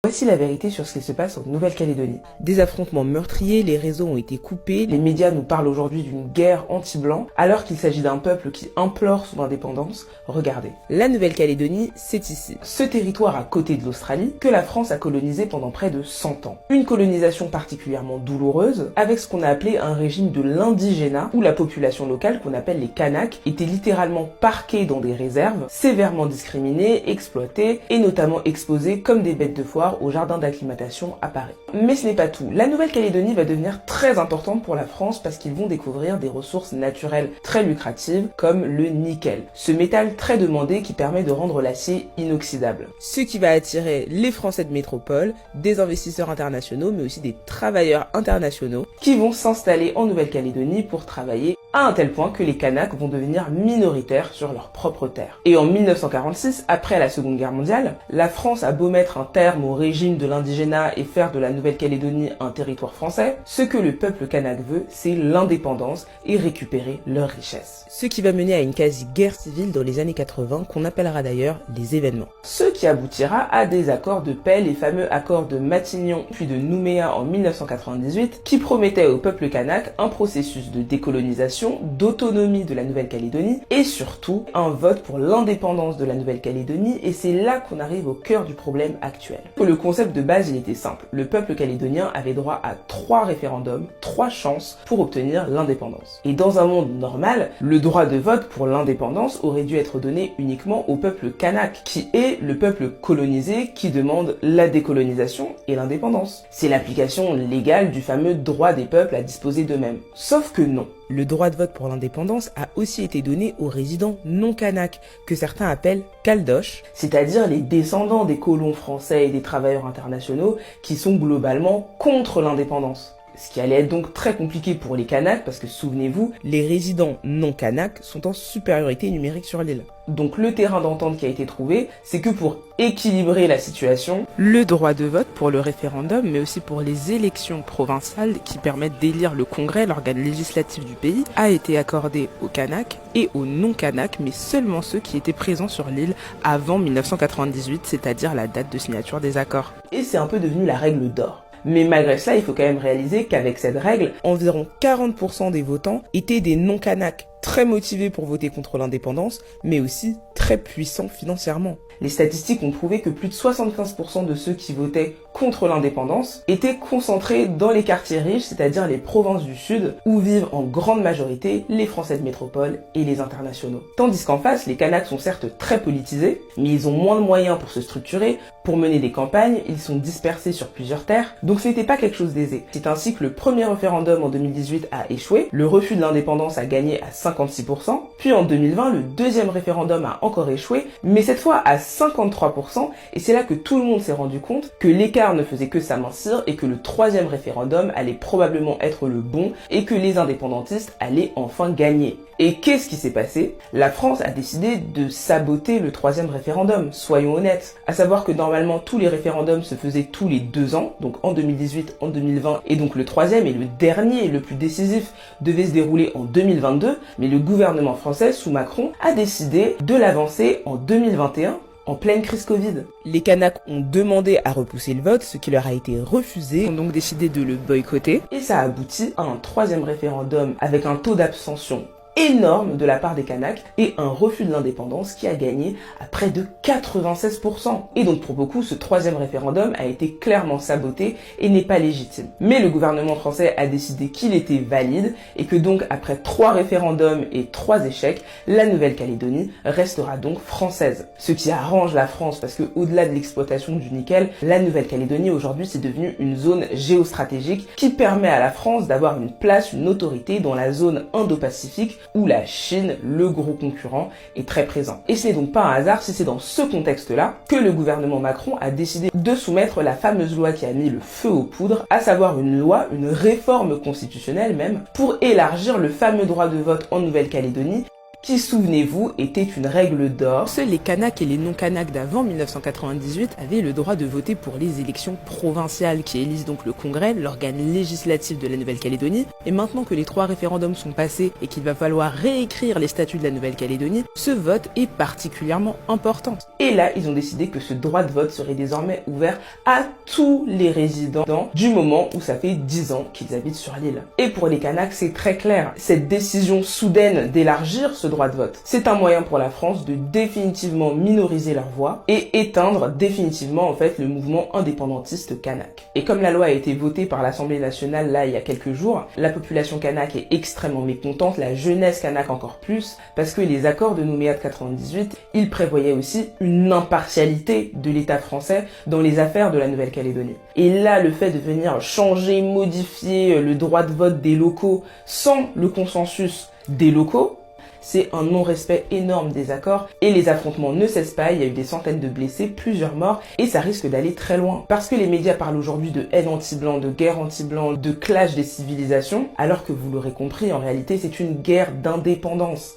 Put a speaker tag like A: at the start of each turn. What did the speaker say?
A: Voici la vérité sur ce qui se passe en Nouvelle-Calédonie. Des affrontements meurtriers, les réseaux ont été coupés, les médias nous parlent aujourd'hui d'une guerre anti-blanc, alors qu'il s'agit d'un peuple qui implore son indépendance. Regardez. La Nouvelle-Calédonie, c'est ici. Ce territoire à côté de l'Australie, que la France a colonisé pendant près de 100 ans. Une colonisation particulièrement douloureuse, avec ce qu'on a appelé un régime de l'indigénat, où la population locale, qu'on appelle les Kanaks, était littéralement parquée dans des réserves, sévèrement discriminée, exploitée, et notamment exposée comme des bêtes de foire au jardin d'acclimatation à Paris. Mais ce n'est pas tout. La Nouvelle-Calédonie va devenir très importante pour la France parce qu'ils vont découvrir des ressources naturelles très lucratives comme le nickel. Ce métal très demandé qui permet de rendre l'acier inoxydable. Ce qui va attirer les Français de métropole, des investisseurs internationaux mais aussi des travailleurs internationaux qui vont s'installer en Nouvelle-Calédonie pour travailler à un tel point que les Kanaks vont devenir minoritaires sur leur propre terre. Et en 1946, après la Seconde Guerre mondiale, la France a beau mettre un terme au régime de l'indigénat et faire de la Nouvelle-Calédonie un territoire français, ce que le peuple kanak veut, c'est l'indépendance et récupérer leurs richesses. Ce qui va mener à une quasi-guerre civile dans les années 80 qu'on appellera d'ailleurs les événements. Ce qui aboutira à des accords de paix, les fameux accords de Matignon puis de Nouméa en 1998 qui promettaient au peuple kanak un processus de décolonisation, d'autonomie de la Nouvelle-Calédonie et surtout un vote pour l'indépendance de la Nouvelle-Calédonie, et c'est là qu'on arrive au cœur du problème actuel. Le concept de base, il était simple. Le peuple calédonien avait droit à 3 référendums, 3 chances pour obtenir l'indépendance. Et dans un monde normal, le droit de vote pour l'indépendance aurait dû être donné uniquement au peuple kanak, qui est le peuple colonisé qui demande la décolonisation et l'indépendance. C'est l'application légale du fameux droit des peuples à disposer d'eux-mêmes. Sauf que non. Le droit de vote pour l'indépendance a aussi été donné aux résidents non kanaks, que certains appellent caldoches, c'est-à-dire les descendants des colons français et des travailleurs internationaux qui sont globalement contre l'indépendance. Ce qui allait être donc très compliqué pour les Kanaks parce que, souvenez-vous, les résidents non Kanaks sont en supériorité numérique sur l'île. Donc le terrain d'entente qui a été trouvé, c'est que pour équilibrer la situation, le droit de vote pour le référendum, mais aussi pour les élections provinciales qui permettent d'élire le Congrès, l'organe législatif du pays, a été accordé aux Kanaks et aux non-Kanaks, mais seulement ceux qui étaient présents sur l'île avant 1998, c'est-à-dire la date de signature des accords. Et c'est un peu devenu la règle d'or. Mais malgré cela, il faut quand même réaliser qu'avec cette règle, environ 40% des votants étaient des non-Kanaks, très motivés pour voter contre l'indépendance, mais aussi très puissants financièrement. Les statistiques ont prouvé que plus de 75% de ceux qui votaient contre l'indépendance étaient concentrés dans les quartiers riches, c'est-à-dire les provinces du Sud, où vivent en grande majorité les Français de métropole et les internationaux. Tandis qu'en face, les Kanaks sont certes très politisés, mais ils ont moins de moyens pour se structurer, pour mener des campagnes, ils sont dispersés sur plusieurs terres, donc c'était pas quelque chose d'aisé. C'est ainsi que le premier référendum en 2018 a échoué, le refus de l'indépendance a gagné à 56%, puis en 2020, le deuxième référendum a encore échoué, mais cette fois à 53%, et c'est là que tout le monde s'est rendu compte que l'écart ne faisait que s'amincir et que le troisième référendum allait probablement être le bon et que les indépendantistes allaient enfin gagner. Et qu'est-ce qui s'est passé? La France a décidé de saboter le troisième référendum, soyons honnêtes. À savoir que normalement tous les référendums se faisaient tous les 2 ans, donc en 2018, en 2020, et donc le troisième et le dernier, le plus décisif, devait se dérouler en 2022, mais le gouvernement français, sous Macron, a décidé de l'avancer en 2021, en pleine crise Covid. Les Kanaks ont demandé à repousser le vote, ce qui leur a été refusé, ils ont donc décidé de le boycotter, et ça a abouti à un troisième référendum avec un taux d'abstention énorme de la part des Kanaks et un refus de l'indépendance qui a gagné à près de 96%. Et donc pour beaucoup, ce troisième référendum a été clairement saboté et n'est pas légitime. Mais le gouvernement français a décidé qu'il était valide et que donc après 3 référendums et 3 échecs, la Nouvelle-Calédonie restera donc française. Ce qui arrange la France parce que au-delà de l'exploitation du nickel, la Nouvelle-Calédonie aujourd'hui c'est devenu une zone géostratégique qui permet à la France d'avoir une place, une autorité dans la zone Indo-Pacifique où la Chine, le gros concurrent, est très présent. Et ce n'est donc pas un hasard si c'est dans ce contexte-là que le gouvernement Macron a décidé de soumettre la fameuse loi qui a mis le feu aux poudres, à savoir une loi, une réforme constitutionnelle même, pour élargir le fameux droit de vote en Nouvelle-Calédonie qui, souvenez-vous, était une règle d'or. Seuls les Kanaks et les non-Kanaks d'avant 1998 avaient le droit de voter pour les élections provinciales qui élisent donc le Congrès, l'organe législatif de la Nouvelle-Calédonie. Et maintenant que les 3 référendums sont passés et qu'il va falloir réécrire les statuts de la Nouvelle-Calédonie, ce vote est particulièrement important. Et là, ils ont décidé que ce droit de vote serait désormais ouvert à tous les résidents du moment où ça fait 10 ans qu'ils habitent sur l'île. Et pour les Kanaks, c'est très clair. Cette décision soudaine d'élargir ce droit de vote, c'est un moyen pour la France de définitivement minoriser leur voix et éteindre définitivement en fait le mouvement indépendantiste kanak. Et comme la loi a été votée par l'Assemblée nationale là il y a quelques jours, la population kanak est extrêmement mécontente, la jeunesse kanak encore plus, parce que les accords de Nouméa de 98, ils prévoyaient aussi une impartialité de l'État français dans les affaires de la Nouvelle-Calédonie. Et là, le fait de venir changer, modifier le droit de vote des locaux sans le consensus des locaux, c'est un non-respect énorme des accords et les affrontements ne cessent pas, il y a eu des centaines de blessés, plusieurs morts et ça risque d'aller très loin. Parce que les médias parlent aujourd'hui de haine anti-blanc, de guerre anti-blanc, de clash des civilisations, alors que vous l'aurez compris, en réalité c'est une guerre d'indépendance.